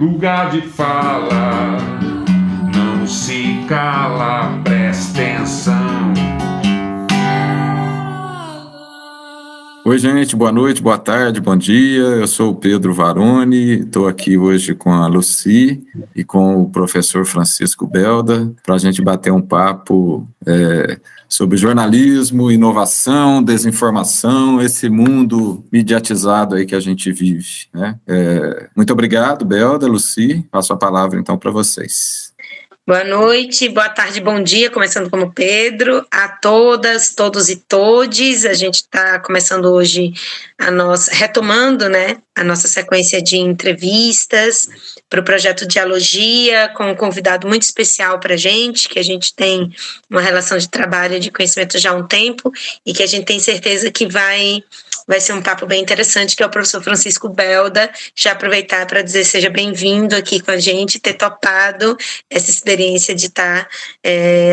lugar de fala, não se cala, presta atenção. Oi, gente, boa noite, boa tarde, bom dia. Eu sou o Pedro Varoni, estou aqui hoje com a Lucy e com o professor Francisco Belda para a gente bater um papo sobre jornalismo, inovação, desinformação, esse mundo mediatizado aí que a gente vive, né? Muito obrigado, Belda, Lucy. Passo a palavra então para vocês. Boa noite, boa tarde, bom dia, começando como Pedro, a todas, todos e todes. A gente está começando hoje retomando, né, a nossa sequência de entrevistas para o projeto Dialogia, com um convidado muito especial para a gente, que a gente tem uma relação de trabalho, de conhecimento já há um tempo, e que a gente tem certeza que vai ser um papo bem interessante, que é o professor Francisco Belda. Já aproveitar para dizer seja bem-vindo aqui com a gente, ter topado essa experiência de estar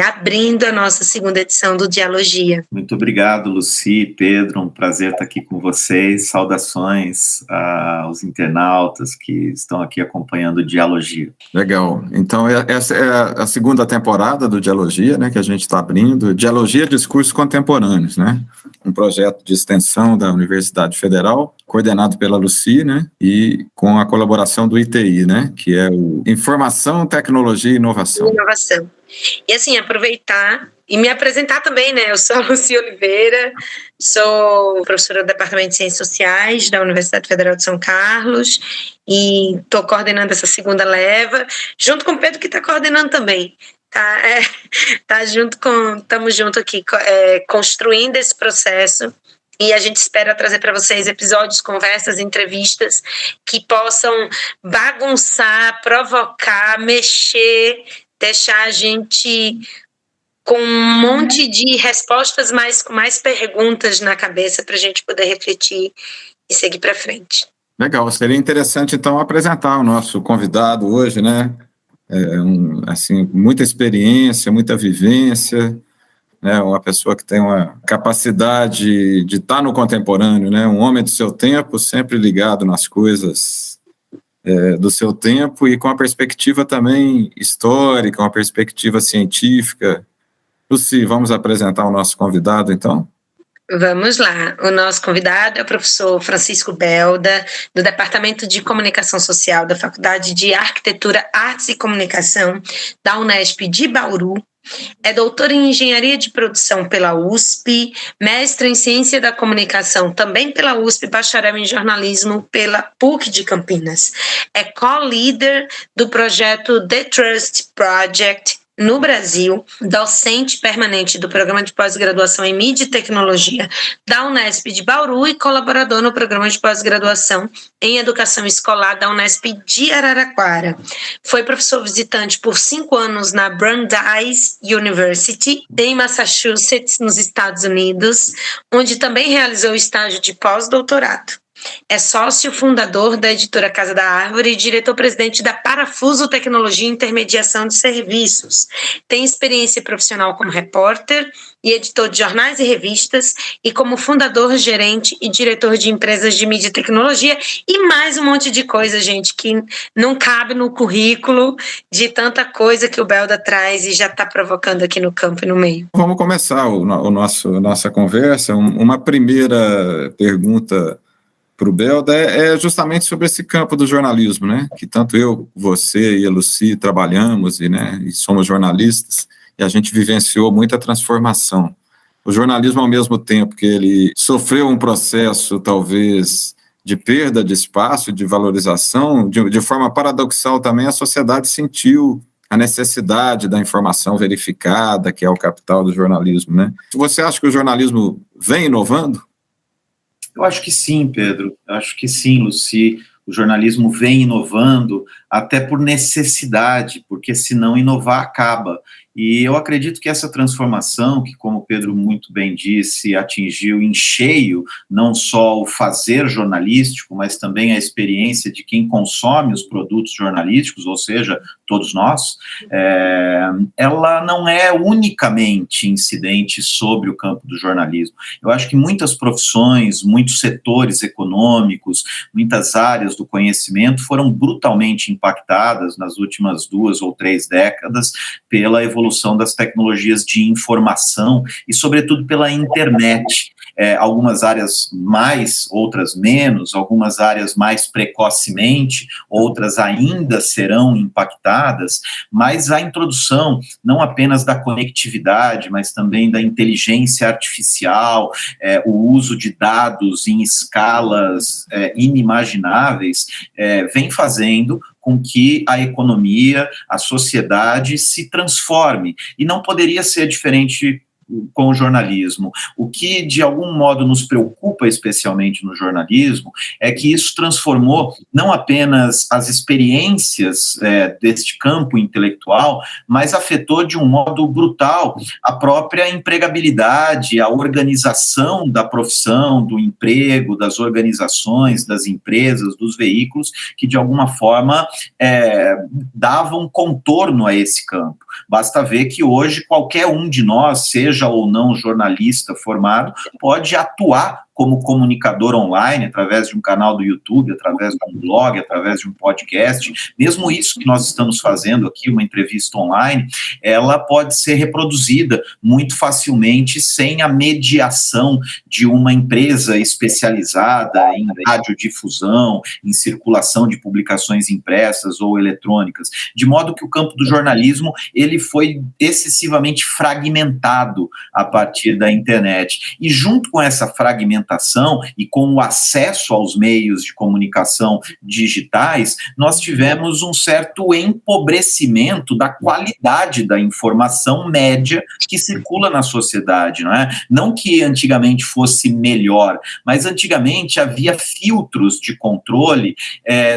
abrindo a nossa segunda edição do Dialogia. Muito obrigado, Lucy, Pedro, um prazer estar aqui com vocês. Saudações aos internautas que estão aqui acompanhando o Dialogia. Legal, então essa é a segunda temporada do Dialogia, né, que a gente está abrindo, Dialogia Discursos Contemporâneos, né, um projeto de extensão da Universidade Federal, coordenado pela Lucy, né, e com a colaboração do ITI, né, que é o Informação, Tecnologia e Inovação. E assim, aproveitar e me apresentar também, né, eu sou a Lucy Oliveira, sou professora do Departamento de Ciências Sociais da Universidade Federal de São Carlos e estou coordenando essa segunda leva, junto com o Pedro, que está coordenando também. Estamos juntos aqui, construindo esse processo, e a gente espera trazer para vocês episódios, conversas, entrevistas que possam bagunçar, provocar, mexer, deixar a gente com um monte de respostas, mas com mais perguntas na cabeça para a gente poder refletir e seguir para frente. Legal, seria interessante então apresentar o nosso convidado hoje, né? Muita experiência, muita vivência, né? Uma pessoa que tem uma capacidade de estar no contemporâneo, né? Um homem do seu tempo, sempre ligado nas coisas do seu tempo e com a perspectiva também histórica, uma perspectiva científica. Lucy, vamos apresentar o nosso convidado, então? Vamos lá. O nosso convidado é o professor Francisco Belda, do Departamento de Comunicação Social da Faculdade de Arquitetura, Artes e Comunicação da Unesp de Bauru. É doutor em Engenharia de Produção pela USP, mestre em Ciência da Comunicação também pela USP, bacharel em Jornalismo pela PUC de Campinas. É co-líder do projeto The Trust Project no Brasil, docente permanente do Programa de Pós-Graduação em Mídia e Tecnologia da Unesp de Bauru e colaborador no Programa de Pós-Graduação em Educação Escolar da Unesp de Araraquara. Foi professor visitante por 5 anos na Brandeis University, em Massachusetts, nos Estados Unidos, onde também realizou estágio de pós-doutorado. É sócio fundador da editora Casa da Árvore e diretor-presidente da Parafuso Tecnologia e Intermediação de Serviços. Tem experiência profissional como repórter e editor de jornais e revistas e como fundador, gerente e diretor de empresas de mídia e tecnologia e mais um monte de coisa, gente, que não cabe no currículo de tanta coisa que o Belda traz e já está provocando aqui no campo e no meio. Vamos começar nossa conversa. Uma primeira pergunta para o Belda é justamente sobre esse campo do jornalismo, né? Que tanto eu, você e a Lucy trabalhamos e somos jornalistas, e a gente vivenciou muita transformação. O jornalismo, ao mesmo tempo que ele sofreu um processo, talvez, de perda de espaço, de valorização, de forma paradoxal também, a sociedade sentiu a necessidade da informação verificada, que é o capital do jornalismo, né? Você acha que o jornalismo vem inovando? Eu acho que sim, Pedro. Eu acho que sim, Lucy. O jornalismo vem inovando até por necessidade, porque senão inovar acaba. E eu acredito que essa transformação, que como o Pedro muito bem disse, atingiu em cheio não só o fazer jornalístico, mas também a experiência de quem consome os produtos jornalísticos, ou seja, todos nós, ela não é unicamente incidente sobre o campo do jornalismo. Eu acho que muitas profissões, muitos setores econômicos, muitas áreas do conhecimento foram brutalmente impactadas nas últimas 2 ou 3 décadas pela evolução das tecnologias de informação e, sobretudo, pela internet. Algumas áreas mais, outras menos, algumas áreas mais precocemente, outras ainda serão impactadas, mas a introdução não apenas da conectividade, mas também da inteligência artificial, o uso de dados em escalas inimagináveis, vem fazendo com que a economia, a sociedade se transforme, e não poderia ser diferente com o jornalismo. O que, de algum modo, nos preocupa, especialmente no jornalismo, é que isso transformou não apenas as experiências deste campo intelectual, mas afetou de um modo brutal a própria empregabilidade, a organização da profissão, do emprego, das organizações, das empresas, dos veículos, que, de alguma forma, davam contorno a esse campo. Basta ver que hoje qualquer um de nós, seja ou não jornalista formado, pode atuar como comunicador online, através de um canal do YouTube, através de um blog, através de um podcast. Mesmo isso que nós estamos fazendo aqui, uma entrevista online, ela pode ser reproduzida muito facilmente sem a mediação de uma empresa especializada em radiodifusão, em circulação de publicações impressas ou eletrônicas. De modo que o campo do jornalismo, ele foi excessivamente fragmentado a partir da internet. E junto com essa fragmentação e com o acesso aos meios de comunicação digitais, nós tivemos um certo empobrecimento da qualidade da informação média que circula na sociedade, não é? Não que antigamente fosse melhor, mas antigamente havia filtros de controle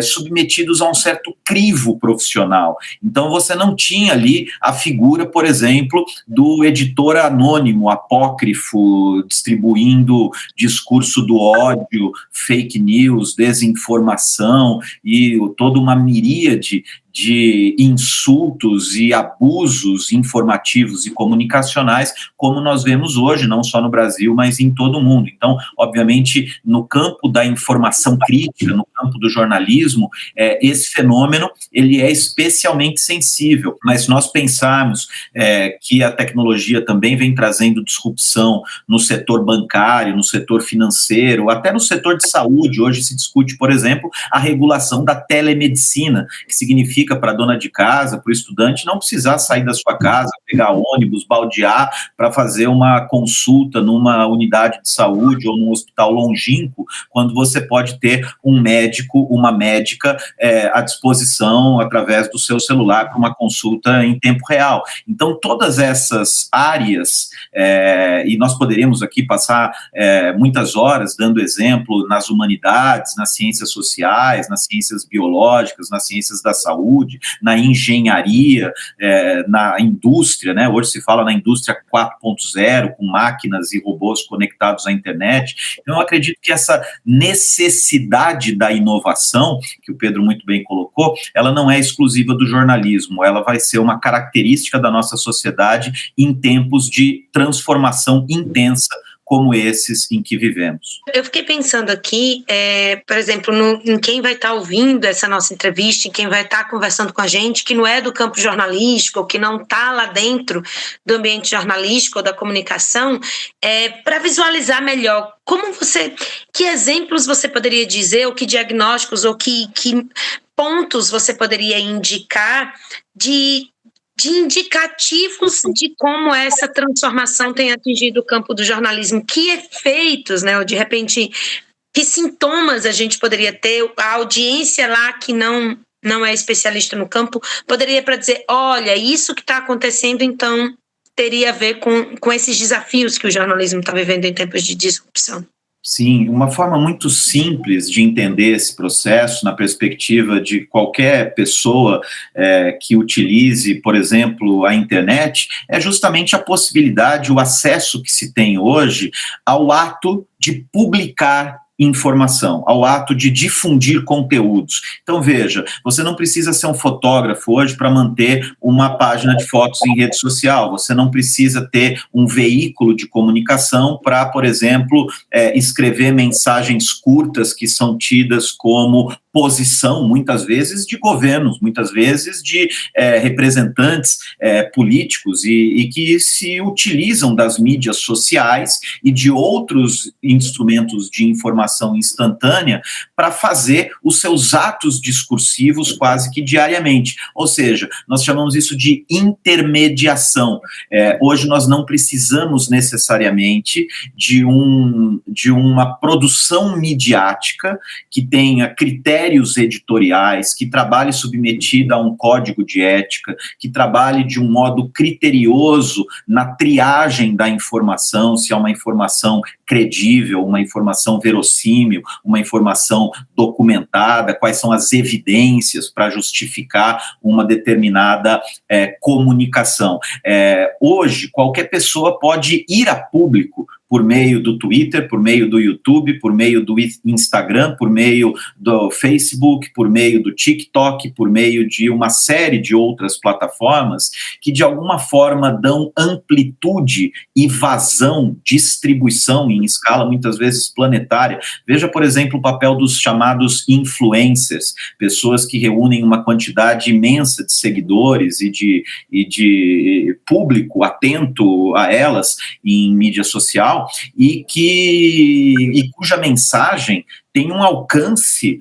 submetidos a um certo crivo profissional. Então você não tinha ali a figura, por exemplo, do editor anônimo, apócrifo, distribuindo discurso do ódio, fake news, desinformação e toda uma miríade de insultos e abusos informativos e comunicacionais, como nós vemos hoje, não só no Brasil, mas em todo o mundo. Então, obviamente, no campo da informação crítica, no campo do jornalismo, esse fenômeno ele é especialmente sensível. Mas se nós pensarmos que a tecnologia também vem trazendo disrupção no setor bancário, no setor financeiro, até no setor de saúde, hoje se discute, por exemplo, a regulação da telemedicina, que significa para a dona de casa, para o estudante, não precisar sair da sua casa, pegar ônibus, baldear para fazer uma consulta numa unidade de saúde ou num hospital longínquo, quando você pode ter um médico, uma médica à disposição através do seu celular para uma consulta em tempo real. Então, todas essas áreas, e nós poderíamos aqui passar muitas horas dando exemplo nas humanidades, nas ciências sociais, nas ciências biológicas, nas ciências da saúde, na engenharia, na indústria, né? Hoje se fala na indústria 4.0, com máquinas e robôs conectados à internet. Então, eu acredito que essa necessidade da inovação, que o Pedro muito bem colocou, ela não é exclusiva do jornalismo, ela vai ser uma característica da nossa sociedade em tempos de transformação intensa, como esses em que vivemos. Eu fiquei pensando aqui, por exemplo, em quem vai estar ouvindo essa nossa entrevista, em quem vai estar conversando com a gente, que não é do campo jornalístico, ou que não está lá dentro do ambiente jornalístico ou da comunicação, para visualizar melhor que exemplos você poderia dizer, ou que diagnósticos, ou que pontos você poderia indicar de indicativos de como essa transformação tem atingido o campo do jornalismo. Que efeitos, né, ou de repente, que sintomas a gente poderia ter, a audiência lá que não é especialista no campo, poderia para dizer, olha, isso que está acontecendo, então, teria a ver com esses desafios que o jornalismo está vivendo em tempos de disrupção. Sim, uma forma muito simples de entender esse processo na perspectiva de qualquer pessoa que utilize, por exemplo, a internet, é justamente a possibilidade, o acesso que se tem hoje ao ato de publicar informação, ao ato de difundir conteúdos. Então, veja, você não precisa ser um fotógrafo hoje para manter uma página de fotos em rede social, você não precisa ter um veículo de comunicação para, por exemplo, escrever mensagens curtas que são tidas como posição, muitas vezes, de governos, muitas vezes de representantes políticos e que se utilizam das mídias sociais e de outros instrumentos de informação instantânea para fazer os seus atos discursivos quase que diariamente. Ou seja, nós chamamos isso de intermediação. Hoje nós não precisamos necessariamente de uma produção midiática que tenha critérios editoriais, que trabalhe submetida a um código de ética, que trabalhe de um modo criterioso na triagem da informação, se é uma informação credível, uma informação verossímil, uma informação documentada, quais são as evidências para justificar uma determinada comunicação. Hoje, qualquer pessoa pode ir a público por meio do Twitter, por meio do YouTube, por meio do Instagram, por meio do Facebook, por meio do TikTok, por meio de uma série de outras plataformas que, de alguma forma, dão amplitude e vazão, distribuição em escala, muitas vezes planetária. Veja, por exemplo, o papel dos chamados influencers, pessoas que reúnem uma quantidade imensa de seguidores e de público atento a elas em mídia social, e cuja mensagem tem um alcance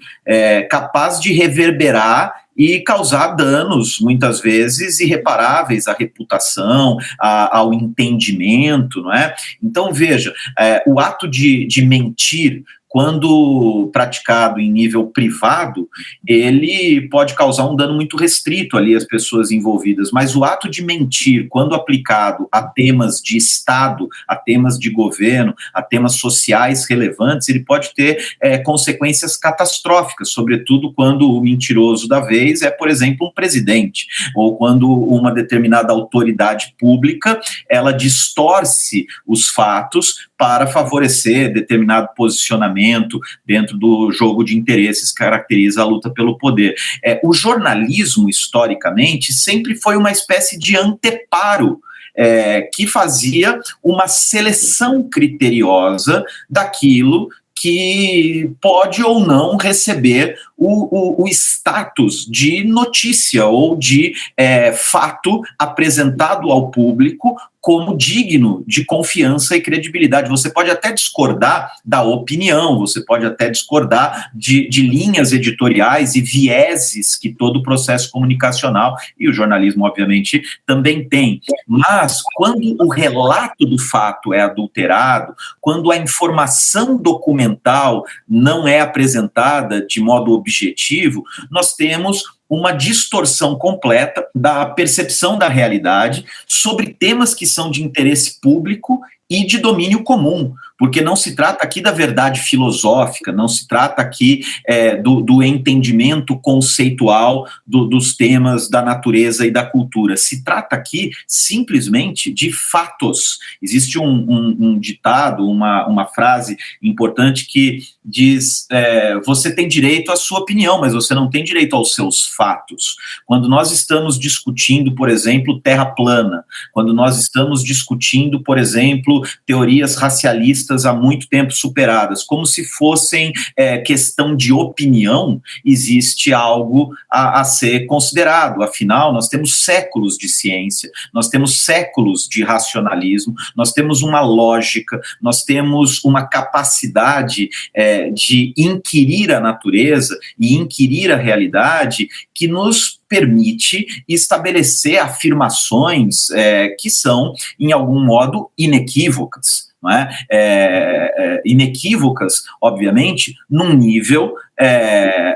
capaz de reverberar e causar danos, muitas vezes, irreparáveis à reputação, ao entendimento, não é? Então, veja, o ato de mentir, quando praticado em nível privado, ele pode causar um dano muito restrito ali às pessoas envolvidas, mas o ato de mentir, quando aplicado a temas de Estado, a temas de governo, a temas sociais relevantes, ele pode ter consequências catastróficas, sobretudo quando o mentiroso da vez é, por exemplo, um presidente, ou quando uma determinada autoridade pública, ela distorce os fatos para favorecer determinado posicionamento dentro do jogo de interesses que caracteriza a luta pelo poder. O jornalismo, historicamente, sempre foi uma espécie de anteparo que fazia uma seleção criteriosa daquilo que pode ou não receber o status de notícia ou de fato apresentado ao público como digno de confiança e credibilidade. Você pode até discordar da opinião, você pode até discordar de linhas editoriais e vieses que todo o processo comunicacional e o jornalismo, obviamente, também tem. Mas, quando o relato do fato é adulterado, quando a informação documental não é apresentada de modo objetivo, nós temos uma distorção completa da percepção da realidade sobre temas que são de interesse público e de domínio comum, porque não se trata aqui da verdade filosófica, não se trata aqui do entendimento conceitual dos temas da natureza e da cultura, se trata aqui simplesmente de fatos. Existe um ditado, uma frase importante que diz, você tem direito à sua opinião, mas você não tem direito aos seus fatos. Quando nós estamos discutindo, por exemplo, terra plana, quando nós estamos discutindo, por exemplo, teorias racialistas há muito tempo superadas, como se fossem questão de opinião, existe algo a ser considerado. Afinal, nós temos séculos de ciência, nós temos séculos de racionalismo, nós temos uma lógica, nós temos uma capacidade de inquirir a natureza e inquirir a realidade que nos permite estabelecer afirmações que são, em algum modo, inequívocas. Não é? Inequívocas, obviamente, num nível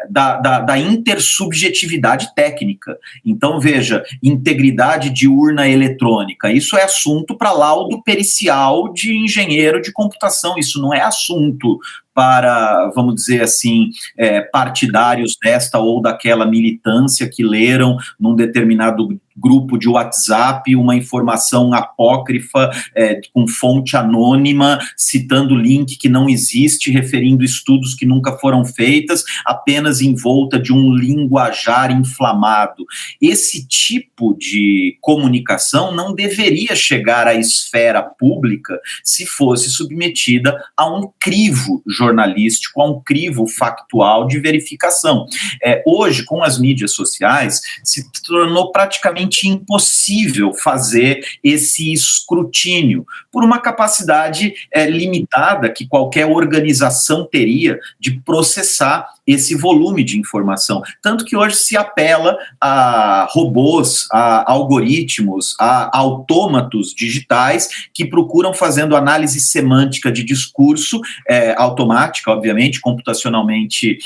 da intersubjetividade técnica. Então, veja, integridade de urna eletrônica, isso é assunto para laudo pericial de engenheiro de computação, isso não é assunto para, vamos dizer assim, partidários desta ou daquela militância que leram num determinado grupo de WhatsApp uma informação apócrifa, com fonte anônima, citando link que não existe, referindo estudos que nunca foram feitos, apenas envolta de um linguajar inflamado. Esse tipo de comunicação não deveria chegar à esfera pública se fosse submetida a um crivo jornalístico, a um crivo factual de verificação. Hoje, com as mídias sociais, se tornou praticamente impossível fazer esse escrutínio, por uma capacidade limitada que qualquer organização teria de processar esse volume de informação. Tanto que hoje se apela a robôs, a algoritmos, a autômatos digitais que procuram, fazendo análise semântica de discurso, automática, obviamente, computacionalmente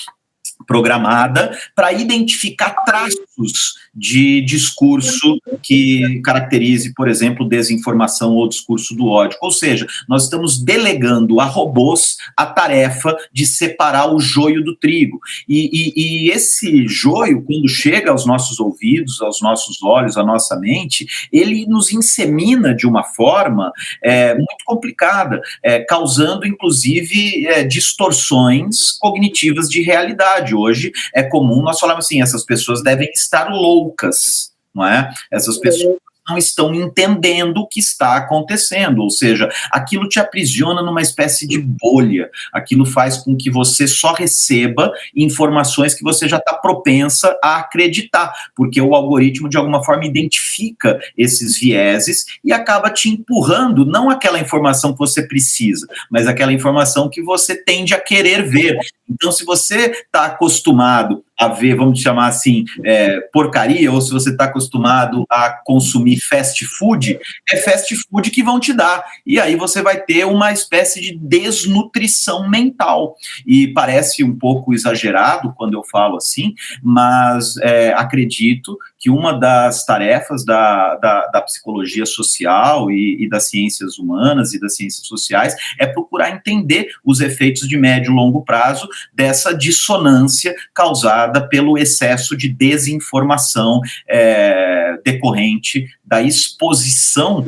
programada, para identificar traços de discurso que caracterize, por exemplo, desinformação ou discurso do ódio. Ou seja, nós estamos delegando a robôs a tarefa de separar o joio do trigo. E esse joio, quando chega aos nossos ouvidos, aos nossos olhos, à nossa mente, ele nos insemina de uma forma muito complicada, causando, inclusive, distorções cognitivas de realidade. Hoje é comum nós falarmos assim, essas pessoas devem estar loucas, não é? Essas pessoas não estão entendendo o que está acontecendo, ou seja, aquilo te aprisiona numa espécie de bolha, aquilo faz com que você só receba informações que você já está propensa a acreditar, porque o algoritmo de alguma forma identifica esses vieses e acaba te empurrando, não aquela informação que você precisa, mas aquela informação que você tende a querer ver. Então, se você está acostumado a ver, vamos chamar assim, porcaria, ou se você está acostumado a consumir fast food, é fast food que vão te dar. E aí você vai ter uma espécie de desnutrição mental. E parece um pouco exagerado quando eu falo assim, mas acredito que uma das tarefas da psicologia social e das ciências humanas e das ciências sociais é procurar entender os efeitos de médio e longo prazo dessa dissonância causada pelo excesso de desinformação decorrente da exposição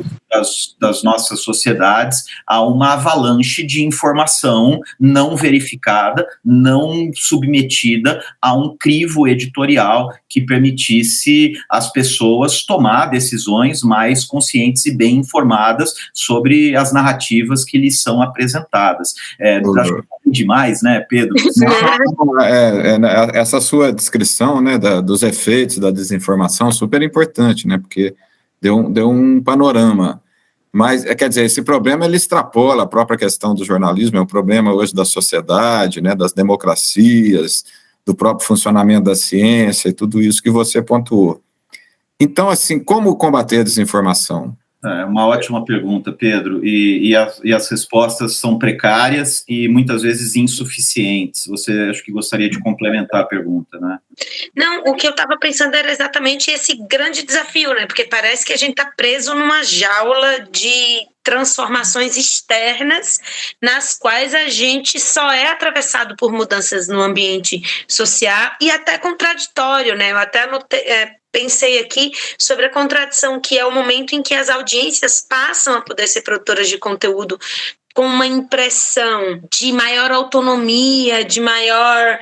das nossas sociedades a uma avalanche de informação não verificada, não submetida a um crivo editorial que permitisse às pessoas tomar decisões mais conscientes e bem informadas sobre as narrativas que lhes são apresentadas. Acho que é demais, né, Pedro? Essa sua descrição, né, dos efeitos da desinformação, super importante, né, porque deu um panorama. Mas, quer dizer, esse problema ele extrapola a própria questão do jornalismo, é um problema hoje da sociedade, né, das democracias, do próprio funcionamento da ciência e tudo isso que você pontuou. Então, assim, como combater a desinformação? É uma ótima pergunta, Pedro, e as respostas são precárias e muitas vezes insuficientes. Você acho que gostaria de complementar a pergunta, né? Não, o que eu estava pensando era exatamente esse grande desafio, né? Porque parece que a gente está preso numa jaula de transformações externas nas quais a gente só é atravessado por mudanças no ambiente social e até contraditório, né? Eu até pensei aqui sobre a contradição que é o momento em que as audiências passam a poder ser produtoras de conteúdo com uma impressão de maior autonomia, de maior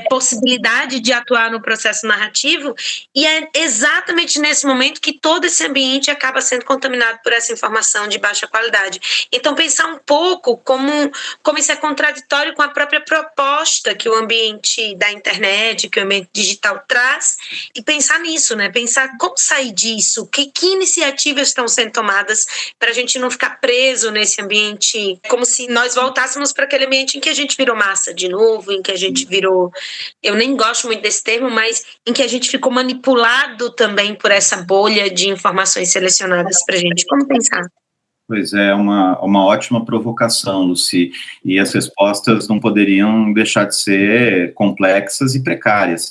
possibilidade de atuar no processo narrativo, e é exatamente nesse momento que todo esse ambiente acaba sendo contaminado por essa informação de baixa qualidade. Então, pensar um pouco como isso é contraditório com a própria proposta que o ambiente da internet, que o ambiente digital traz, e pensar nisso, né? Pensar como sair disso, que iniciativas estão sendo tomadas para a gente não ficar preso nesse ambiente, como se nós voltássemos para aquele ambiente em que a gente virou massa de novo, em que a gente virou, eu nem gosto muito desse termo, mas em que a gente ficou manipulado também por essa bolha de informações selecionadas para a gente. Como pensar? Pois é, uma ótima provocação, Lucy, e as respostas não poderiam deixar de ser complexas e precárias.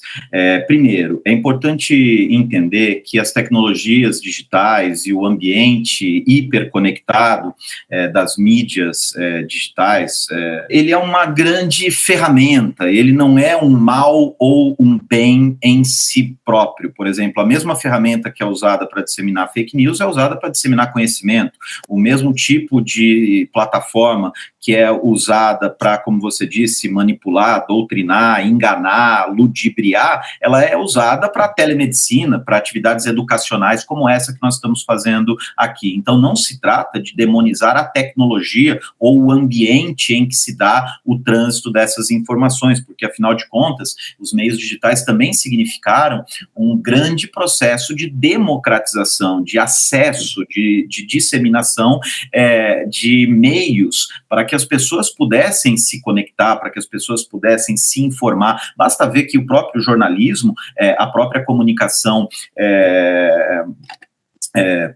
Primeiro, é importante entender que as tecnologias digitais e o ambiente hiperconectado das mídias digitais, ele é uma grande ferramenta, ele não é um mal ou um bem em si próprio. Por exemplo, a mesma ferramenta que é usada para disseminar fake news é usada para disseminar conhecimento. O mesmo tipo de plataforma que é usada para, como você disse, manipular, doutrinar, enganar, ludibriar, ela é usada para telemedicina, para atividades educacionais como essa que nós estamos fazendo aqui. Então, não se trata de demonizar a tecnologia ou o ambiente em que se dá o trânsito dessas informações, porque, afinal de contas, os meios digitais também significaram um grande processo de democratização, de acesso, de disseminação de meios para que as pessoas pudessem se conectar, para que as pessoas pudessem se informar. Basta ver que o próprio jornalismo, a própria comunicação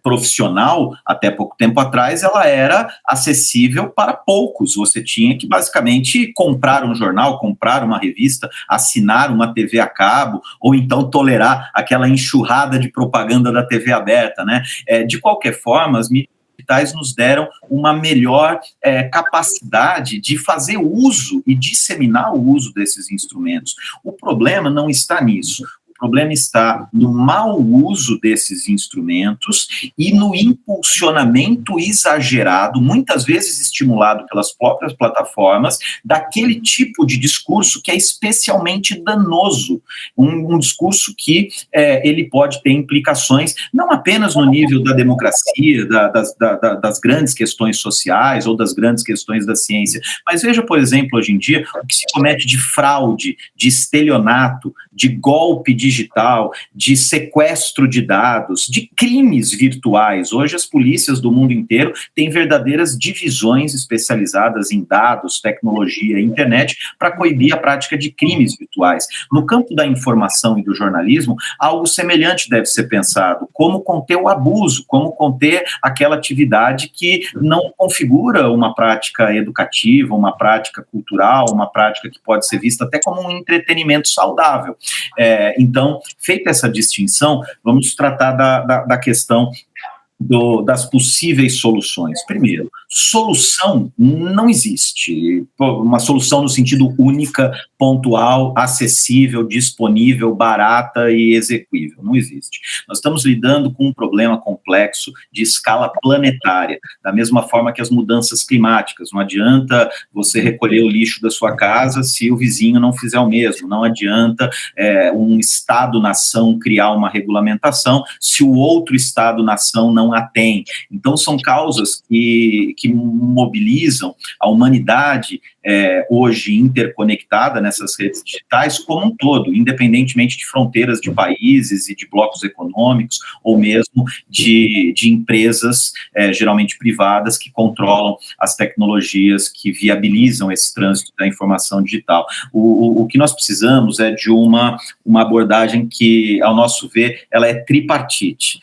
profissional, até pouco tempo atrás, ela era acessível para poucos. Você tinha que, basicamente, comprar um jornal, comprar uma revista, assinar uma TV a cabo, ou então tolerar aquela enxurrada de propaganda da TV aberta, né? De qualquer forma, as mídias digitais nos deram uma melhor capacidade de fazer uso e disseminar o uso desses instrumentos. O problema não está nisso. O problema está no mau uso desses instrumentos e no impulsionamento exagerado, muitas vezes estimulado pelas próprias plataformas, daquele tipo de discurso que é especialmente danoso, um discurso que ele pode ter implicações não apenas no nível da democracia, das grandes questões sociais ou das grandes questões da ciência, mas veja, por exemplo, hoje em dia, o que se comete de fraude, de estelionato, de golpe digital, de sequestro de dados, de crimes virtuais. Hoje as polícias do mundo inteiro têm verdadeiras divisões especializadas em dados, tecnologia e internet para coibir a prática de crimes virtuais. No campo da informação e do jornalismo, algo semelhante deve ser pensado, como conter o abuso, como conter aquela atividade que não configura uma prática educativa, uma prática cultural, uma prática que pode ser vista até como um entretenimento saudável. Então, feita essa distinção, vamos tratar da questão das possíveis soluções. Primeiro, solução não existe. Uma solução no sentido única, pontual, acessível, disponível, barata e execuível. Não existe. Nós estamos lidando com um problema complexo de escala planetária, da mesma forma que as mudanças climáticas. Não adianta você recolher o lixo da sua casa se o vizinho não fizer o mesmo. Não adianta um Estado-nação criar uma regulamentação se o outro Estado-nação não a tem. Então, são causas que mobilizam a humanidade hoje interconectada nessas redes digitais como um todo, independentemente de fronteiras de países e de blocos econômicos, ou mesmo de empresas, geralmente privadas, que controlam as tecnologias que viabilizam esse trânsito da informação digital. O que nós precisamos é de uma abordagem que, ao nosso ver, ela é tripartite.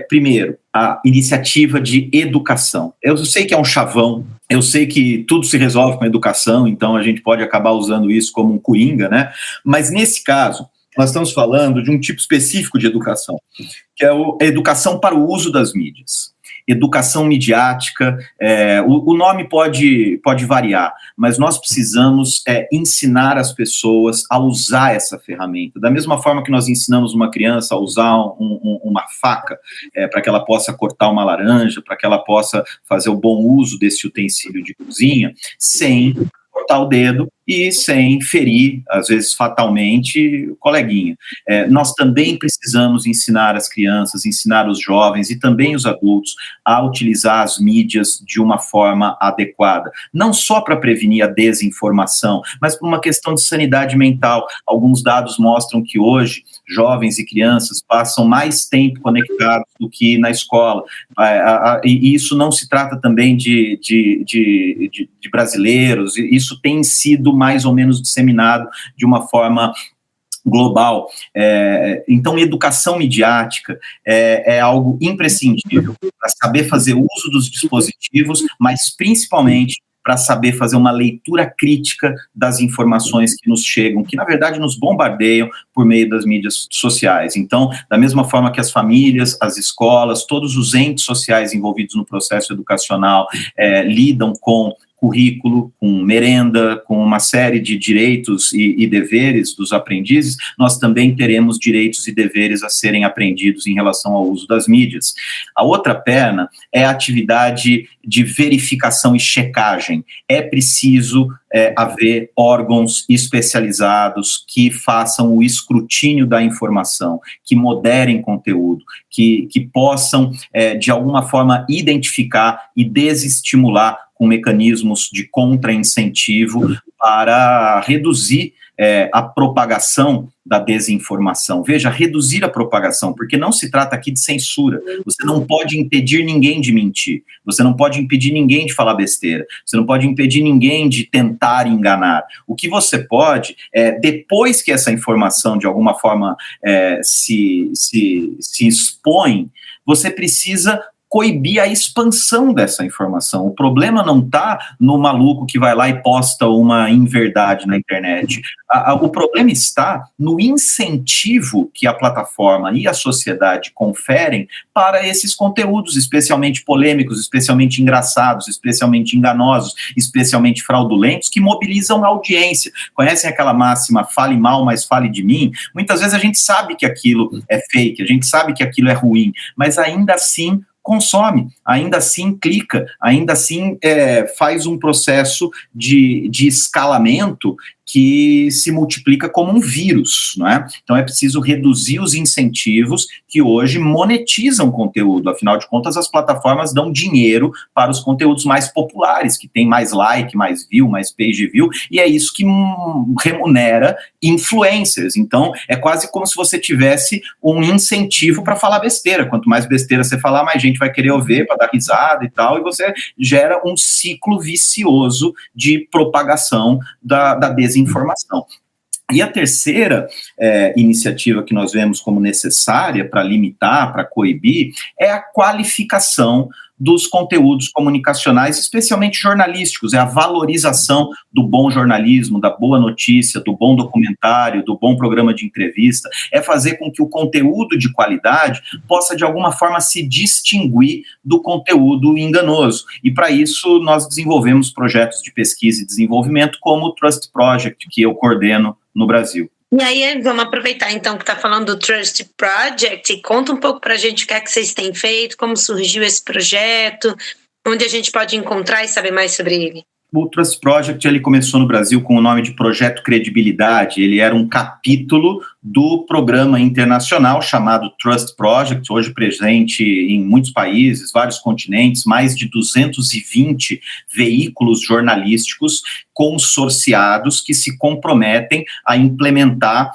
Primeiro, a iniciativa de educação. Eu sei que é um chavão, eu sei que tudo se resolve com educação, então a gente pode acabar usando isso como um coringa, né? Mas nesse caso, nós estamos falando de um tipo específico de educação, que é a educação para o uso das mídias. Educação midiática, o nome pode variar, mas nós precisamos ensinar as pessoas a usar essa ferramenta, da mesma forma que nós ensinamos uma criança a usar uma faca, para que ela possa cortar uma laranja, para que ela possa fazer o bom uso desse utensílio de cozinha, sem cortar o dedo e sem ferir, às vezes fatalmente, o coleguinha. Nós também precisamos ensinar as crianças, ensinar os jovens e também os adultos a utilizar as mídias de uma forma adequada, não só para prevenir a desinformação, mas por uma questão de sanidade mental. Alguns dados mostram que hoje jovens e crianças passam mais tempo conectados do que na escola, e isso não se trata também de brasileiros, isso tem sido mais ou menos disseminado de uma forma global. Então, educação midiática é algo imprescindível para saber fazer uso dos dispositivos, mas principalmente para saber fazer uma leitura crítica das informações que nos chegam, que na verdade nos bombardeiam por meio das mídias sociais. Então, da mesma forma que as famílias, as escolas, todos os entes sociais envolvidos no processo educacional lidam com currículo, com merenda, com uma série de direitos e deveres dos aprendizes, nós também teremos direitos e deveres a serem aprendidos em relação ao uso das mídias. A outra perna é a atividade de verificação e checagem. É preciso haver órgãos especializados que façam o escrutínio da informação, que moderem conteúdo, que possam, de alguma forma, identificar e desestimular com mecanismos de contra-incentivo para reduzir a propagação da desinformação. Veja, reduzir a propagação, porque não se trata aqui de censura. Você não pode impedir ninguém de mentir, você não pode impedir ninguém de falar besteira, você não pode impedir ninguém de tentar enganar. O que você pode, depois que essa informação, de alguma forma, se expõe, você precisa coibir a expansão dessa informação. O problema não está no maluco que vai lá e posta uma inverdade na internet. O problema está no incentivo que a plataforma e a sociedade conferem para esses conteúdos, especialmente polêmicos, especialmente engraçados, especialmente enganosos, especialmente fraudulentos, que mobilizam a audiência. Conhecem aquela máxima, fale mal, mas fale de mim? Muitas vezes a gente sabe que aquilo é fake, a gente sabe que aquilo é ruim, mas ainda assim consome, ainda assim clica, ainda assim faz um processo de escalamento que se multiplica como um vírus, não é? Então é preciso reduzir os incentivos que hoje monetizam conteúdo. Afinal de contas, as plataformas dão dinheiro para os conteúdos mais populares, que tem mais like, mais view, mais page view, e é isso que remunera influencers. Então é quase como se você tivesse um incentivo para falar besteira. Quanto mais besteira você falar, mais gente vai querer ouvir para dar risada e tal, e você gera um ciclo vicioso de propagação da desinformação. E a terceira iniciativa que nós vemos como necessária para limitar, para coibir, é a qualificação dos conteúdos comunicacionais, especialmente jornalísticos, é a valorização do bom jornalismo, da boa notícia, do bom documentário, do bom programa de entrevista, é fazer com que o conteúdo de qualidade possa, de alguma forma, se distinguir do conteúdo enganoso. E, para isso, nós desenvolvemos projetos de pesquisa e desenvolvimento, como o Trust Project, que eu coordeno no Brasil. E aí, vamos aproveitar então que está falando do Trust Project e conta um pouco para a gente o que é que vocês têm feito, como surgiu esse projeto, onde a gente pode encontrar e saber mais sobre ele. O Trust Project ele começou no Brasil com o nome de Projeto Credibilidade. Ele era um capítulo do programa internacional chamado Trust Project, hoje presente em muitos países, vários continentes, mais de 220 veículos jornalísticos consorciados que se comprometem a implementar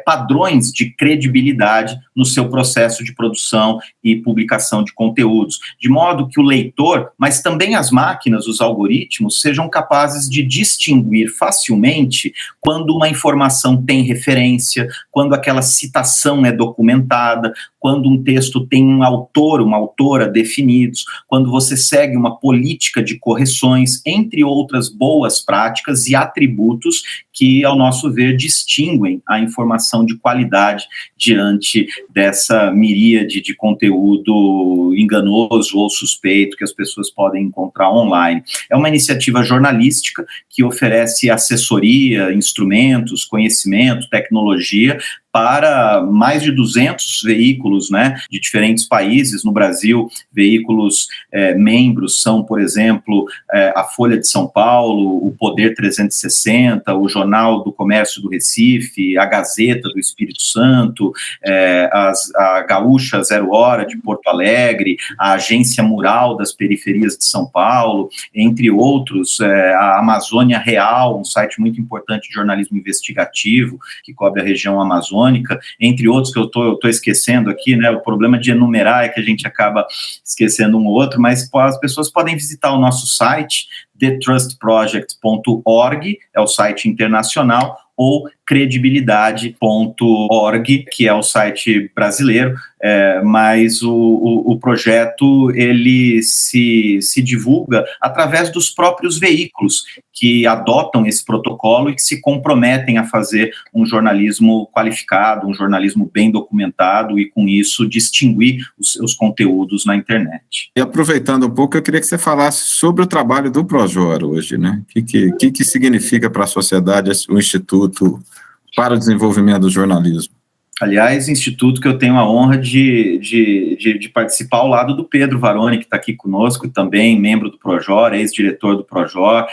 padrões de credibilidade no seu processo de produção e publicação de conteúdos, de modo que o leitor, mas também as máquinas, os algoritmos, sejam capazes de distinguir facilmente quando uma informação tem referência, quando aquela citação é documentada, quando um texto tem um autor, uma autora definidos, quando você segue uma política de correções, entre outras boas práticas e atributos que, ao nosso ver, distinguem a informação de qualidade diante dessa miríade de conteúdo enganoso ou suspeito que as pessoas podem encontrar online. É uma iniciativa jornalística que oferece assessoria, instrumentos, conhecimento, tecnologia para mais de 200 veículos, né, de diferentes países. No Brasil, veículos membros são, por exemplo, a Folha de São Paulo, o Poder 360, o Jornal do Comércio do Recife, a Gazeta do Espírito Santo, a Gaúcha Zero Hora de Porto Alegre, a Agência Mural das Periferias de São Paulo, entre outros, a Amazônia Real, um site muito importante de jornalismo investigativo, que cobre a região amazônica, entre outros que eu estou esquecendo aqui, né? O problema de enumerar é que a gente acaba esquecendo um ou outro, mas as pessoas podem visitar o nosso site, thetrustproject.org, é o site internacional, ou credibilidade.org, que é o site brasileiro, mas o projeto ele se divulga através dos próprios veículos que adotam esse protocolo e que se comprometem a fazer um jornalismo qualificado, um jornalismo bem documentado e, com isso, distinguir os seus conteúdos na internet. E aproveitando um pouco, eu queria que você falasse sobre o trabalho do Projor hoje, né? O que significa para a sociedade o Instituto para o Desenvolvimento do Jornalismo? Aliás, instituto que eu tenho a honra de participar ao lado do Pedro Varoni, que está aqui conosco, também membro do Projor, ex-diretor do Projor.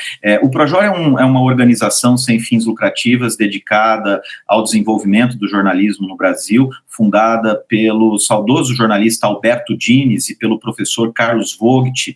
O Projor é uma organização sem fins lucrativas dedicada ao desenvolvimento do jornalismo no Brasil, fundada pelo saudoso jornalista Alberto Dines e pelo professor Carlos Vogt,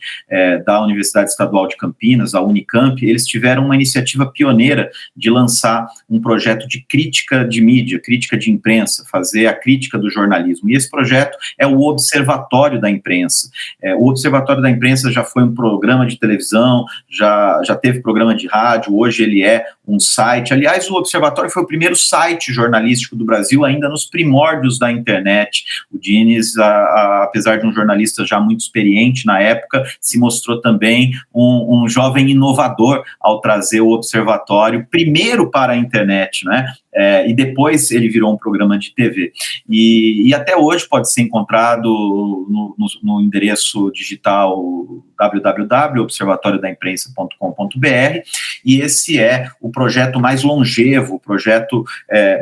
da Universidade Estadual de Campinas, a Unicamp. Eles tiveram uma iniciativa pioneira de lançar um projeto de crítica de mídia, crítica de imprensa, fazer a crítica do jornalismo. E esse projeto é o Observatório da Imprensa. O Observatório da Imprensa já foi um programa de televisão, já teve programa de rádio, hoje ele é um site. Aliás, o Observatório foi o primeiro site jornalístico do Brasil, ainda nos primórdios da internet. O Dines, apesar de um jornalista já muito experiente na época, se mostrou também um jovem inovador ao trazer o Observatório primeiro para a internet, né? E depois ele virou um programa de TV. E até hoje pode ser encontrado no endereço digital www.observatoriodaImprensa.com.br, e esse é o projeto mais longevo, o projeto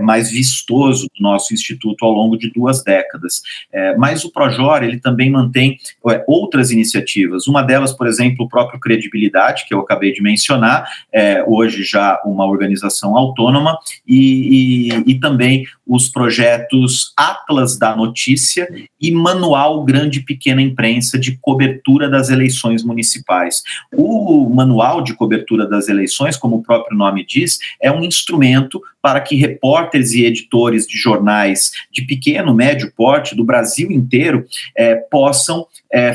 mais vistoso do nosso instituto ao longo de 2 décadas. Mas o Projor, ele também mantém outras iniciativas. Uma delas, por exemplo, o próprio Credibilidade, que eu acabei de mencionar, hoje já uma organização autônoma, e também os projetos Atlas da Notícia e Manual Grande e Pequena Imprensa de cobertura das eleições municipais. O Manual de Cobertura das Eleições, como o próprio nome diz, é um instrumento para que repórteres e editores de jornais de pequeno, médio porte do Brasil inteiro possam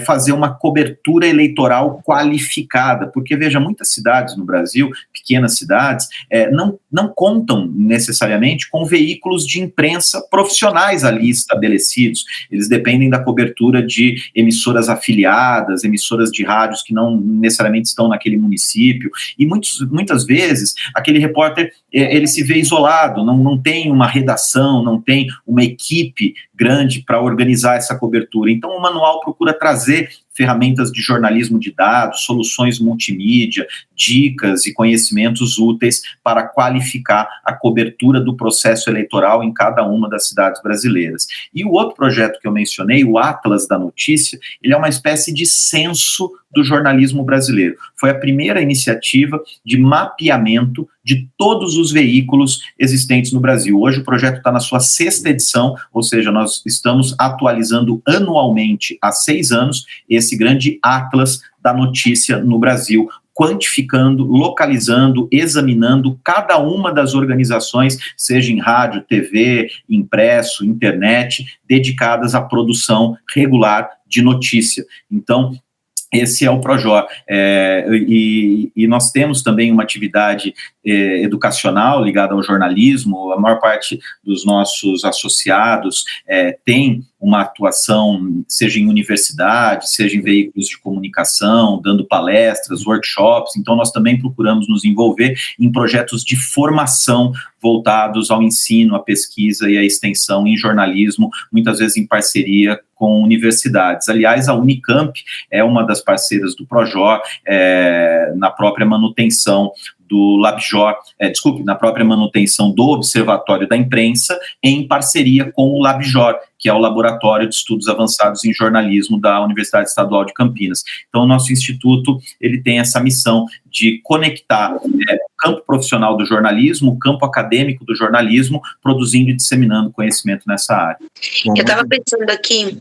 fazer uma cobertura eleitoral qualificada, porque, veja, muitas cidades no Brasil, pequenas cidades, não contam necessariamente com veículos de imprensa profissionais ali estabelecidos. Eles dependem da cobertura de emissoras afiliadas, emissoras de rádios que não necessariamente estão naquele município, e muitas vezes aquele repórter ele se vê isolado, não tem uma redação, não tem uma equipe grande para organizar essa cobertura. Então o manual procura trazer ferramentas de jornalismo de dados, soluções multimídia, dicas e conhecimentos úteis para qualificar a cobertura do processo eleitoral em cada uma das cidades brasileiras. E o outro projeto que eu mencionei, o Atlas da Notícia, ele é uma espécie de censo do jornalismo brasileiro. Foi a primeira iniciativa de mapeamento de todos os veículos existentes no Brasil. Hoje o projeto está na sua 6ª edição, ou seja, nós estamos atualizando anualmente há 6 anos esse grande Atlas da Notícia no Brasil, quantificando, localizando, examinando cada uma das organizações, seja em rádio, TV, impresso, internet, dedicadas à produção regular de notícia. Então, esse é o Projor, e nós temos também uma atividade educacional ligada ao jornalismo. A maior parte dos nossos associados tem uma atuação, seja em universidades, seja em veículos de comunicação, dando palestras, workshops. Então nós também procuramos nos envolver em projetos de formação voltados ao ensino, à pesquisa e à extensão em jornalismo, muitas vezes em parceria com universidades. Aliás, a Unicamp é uma das parceiras do Projor na própria manutenção do LabJor, na própria manutenção do Observatório da Imprensa, em parceria com o LabJor, que é o Laboratório de Estudos Avançados em Jornalismo da Universidade Estadual de Campinas. Então, o nosso instituto ele tem essa missão de conectar o campo profissional do jornalismo, o campo acadêmico do jornalismo, produzindo e disseminando conhecimento nessa área. Eu estava pensando aqui,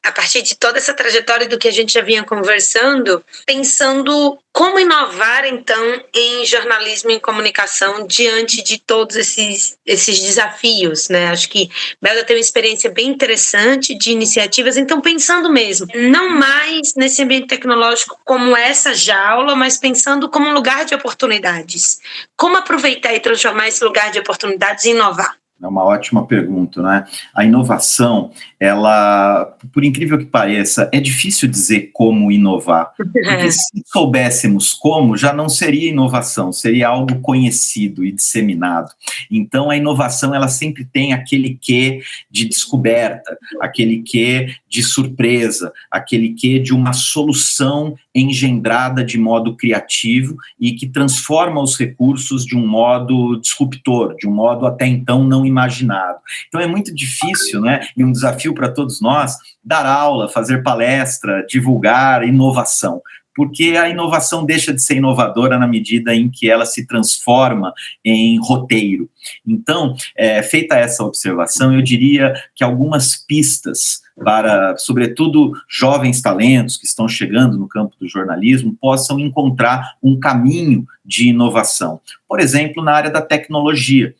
a partir de toda essa trajetória do que a gente já vinha conversando, pensando como inovar, então, em jornalismo e em comunicação diante de todos esses desafios, né? Acho que Belda tem uma experiência bem interessante de iniciativas, então pensando mesmo, não mais nesse ambiente tecnológico como essa jaula, mas pensando como um lugar de oportunidades. Como aproveitar e transformar esse lugar de oportunidades em inovar? É uma ótima pergunta, né? A inovação, ela, por incrível que pareça, é difícil dizer como inovar. Porque se soubéssemos como, já não seria inovação, seria algo conhecido e disseminado. Então, a inovação, ela sempre tem aquele quê de descoberta, aquele quê de surpresa, aquele quê de uma solução engendrada de modo criativo e que transforma os recursos de um modo disruptor, de um modo até então não imaginado. Então é muito difícil, né, e um desafio para todos nós, dar aula, fazer palestra, divulgar inovação, porque a inovação deixa de ser inovadora na medida em que ela se transforma em roteiro. Então, feita essa observação, eu diria que algumas pistas para, sobretudo, jovens talentos que estão chegando no campo do jornalismo possam encontrar um caminho de inovação. Por exemplo, na área da tecnologia.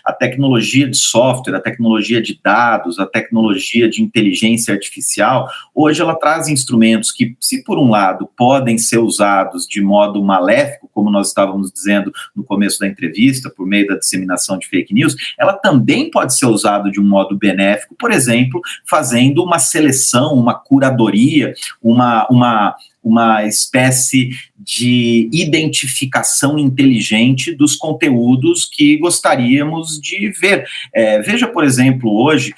A tecnologia de software, a tecnologia de dados, a tecnologia de inteligência artificial, hoje ela traz instrumentos que, se por um lado podem ser usados de modo maléfico, como nós estávamos dizendo no começo da entrevista, por meio da disseminação de fake news, ela também pode ser usada de um modo benéfico, por exemplo, fazendo uma seleção, uma curadoria, uma espécie de identificação inteligente dos conteúdos que gostaríamos de ver. Veja, por exemplo, hoje,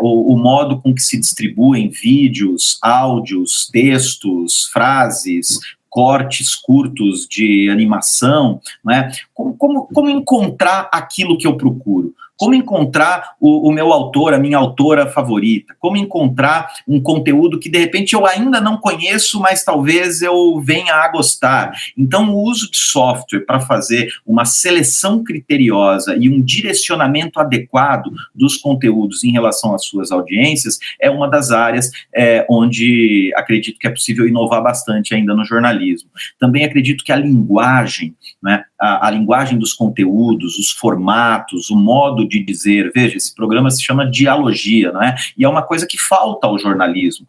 o modo com que se distribuem vídeos, áudios, textos, frases, cortes curtos de animação, né? Como encontrar aquilo que eu procuro? Como encontrar o meu autor, a minha autora favorita? Como encontrar um conteúdo que, de repente, eu ainda não conheço, mas talvez eu venha a gostar? Então, o uso de software para fazer uma seleção criteriosa e um direcionamento adequado dos conteúdos em relação às suas audiências é uma das áreas onde acredito que é possível inovar bastante ainda no jornalismo. Também acredito que a linguagem, né, a linguagem dos conteúdos, os formatos, o modo de dizer, veja, esse programa se chama Dialogia, não é? E é uma coisa que falta ao jornalismo.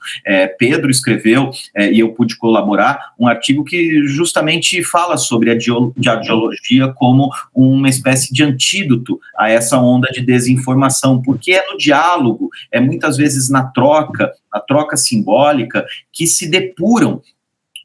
Pedro escreveu, e eu pude colaborar, um artigo que justamente fala sobre a dialogia como uma espécie de antídoto a essa onda de desinformação, porque é no diálogo, muitas vezes na troca simbólica, que se depuram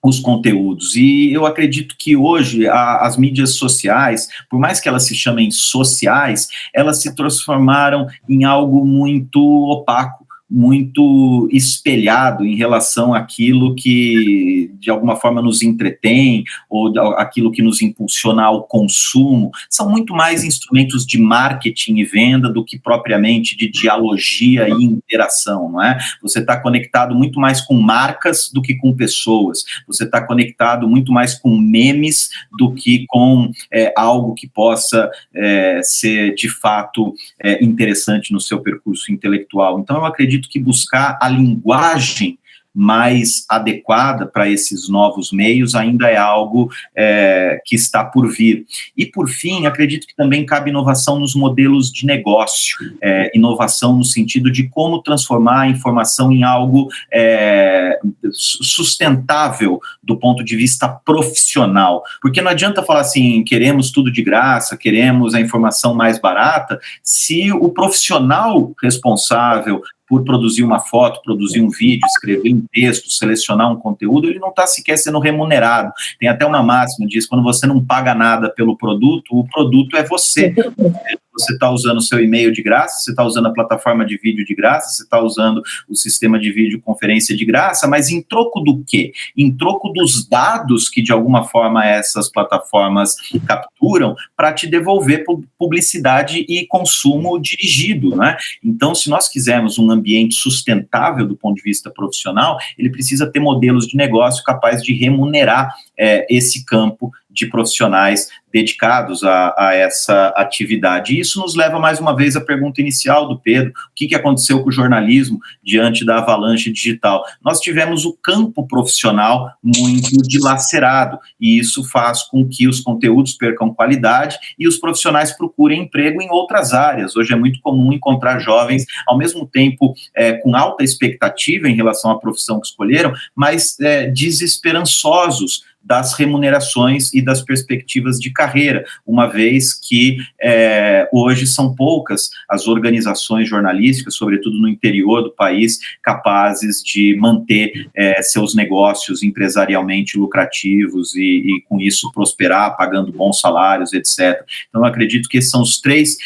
os conteúdos, e eu acredito que hoje as mídias sociais, por mais que elas se chamem sociais, elas se transformaram em algo muito opaco, muito espelhado em relação àquilo que, de alguma forma, nos entretém, ou aquilo que nos impulsiona ao consumo. São muito mais instrumentos de marketing e venda do que propriamente de dialogia e interação, não é? Você está conectado muito mais com marcas do que com pessoas. Você está conectado muito mais com memes do que com algo que possa ser, de fato, interessante no seu percurso intelectual. Então, eu acredito que buscar a linguagem mais adequada para esses novos meios ainda é algo que está por vir. E, por fim, acredito que também cabe inovação nos modelos de negócio, inovação no sentido de como transformar a informação em algo sustentável do ponto de vista profissional, porque não adianta falar assim, queremos tudo de graça, queremos a informação mais barata, se o profissional responsável por produzir uma foto, produzir um vídeo, escrever um texto, selecionar um conteúdo, ele não está sequer sendo remunerado. Tem até uma máxima, diz, quando você não paga nada pelo produto, o produto é você. Você está usando o seu e-mail de graça, você está usando a plataforma de vídeo de graça, você está usando o sistema de videoconferência de graça, mas em troco do quê? Em troco dos dados que, de alguma forma, essas plataformas capturam para te devolver publicidade e consumo dirigido, né? Então, se nós quisermos um ambiente sustentável do ponto de vista profissional, ele precisa ter modelos de negócio capazes de remunerar esse campo de profissionais dedicados a essa atividade. E isso nos leva, mais uma vez, à pergunta inicial do Pedro: o que aconteceu com o jornalismo diante da avalanche digital? Nós tivemos o campo profissional muito dilacerado, e isso faz com que os conteúdos percam qualidade e os profissionais procurem emprego em outras áreas. Hoje é muito comum encontrar jovens, ao mesmo tempo com alta expectativa em relação à profissão que escolheram, mas desesperançosos das remunerações e das perspectivas de carreira, uma vez que hoje são poucas as organizações jornalísticas, sobretudo no interior do país, capazes de manter seus negócios empresarialmente lucrativos e com isso prosperar, pagando bons salários, etc. Então, eu acredito que esses são os três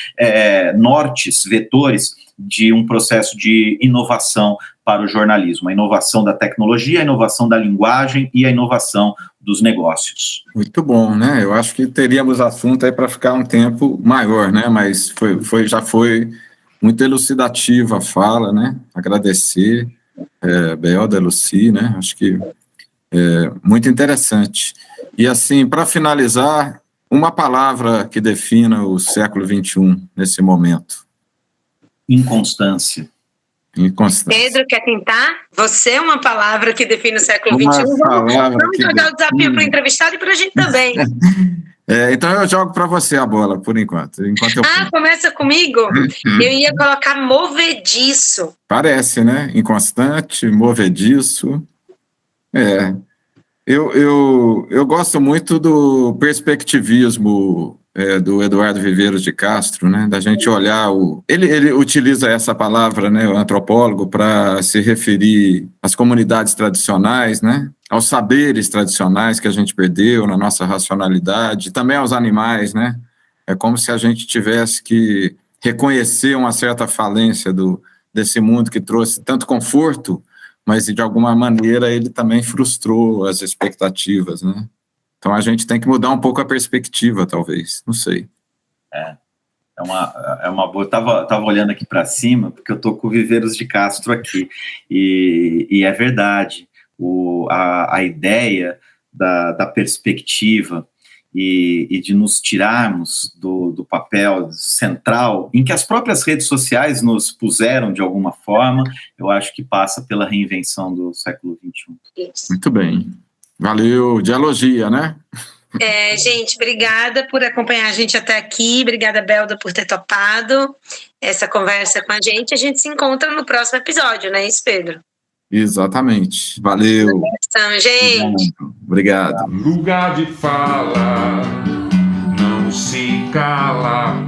nortes, vetores, de um processo de inovação para o jornalismo: a inovação da tecnologia, a inovação da linguagem e a inovação dos negócios. Muito bom, né? Eu acho que teríamos assunto aí para ficar um tempo maior, né? Mas já foi muito elucidativa a fala, né? Agradecer, Belda, Lucy, né? Acho que muito interessante. E assim, para finalizar, uma palavra que defina o século XXI nesse momento. Inconstância. Pedro, quer tentar? Você é uma palavra que define o século XXI. Vamos jogar o desafio para o entrevistado e para a gente também. Então eu jogo para você a bola, por enquanto. Começa comigo? Eu ia colocar movediço. Parece, né? Inconstante, movediço. Eu gosto muito do perspectivismo do Eduardo Viveiros de Castro, né, da gente olhar ele utiliza essa palavra, né, o antropólogo, para se referir às comunidades tradicionais, né, aos saberes tradicionais que a gente perdeu na nossa racionalidade, também aos animais, né. É como se a gente tivesse que reconhecer uma certa falência desse mundo que trouxe tanto conforto, mas de alguma maneira ele também frustrou as expectativas, né. Então a gente tem que mudar um pouco a perspectiva, talvez, não sei. É uma boa. Tava olhando aqui para cima, porque eu estou com o Viveiros de Castro aqui, e é verdade, a ideia da perspectiva e de nos tirarmos do papel central, em que as próprias redes sociais nos puseram de alguma forma, eu acho que passa pela reinvenção do século XXI. Muito bem. Valeu, dialogia, né? Gente, obrigada por acompanhar a gente até aqui. Obrigada, Belda, por ter topado essa conversa com a gente. A gente se encontra no próximo episódio, não é isso, Pedro? Exatamente. Valeu. Gente. Obrigado. Lugar de fala, não se cala.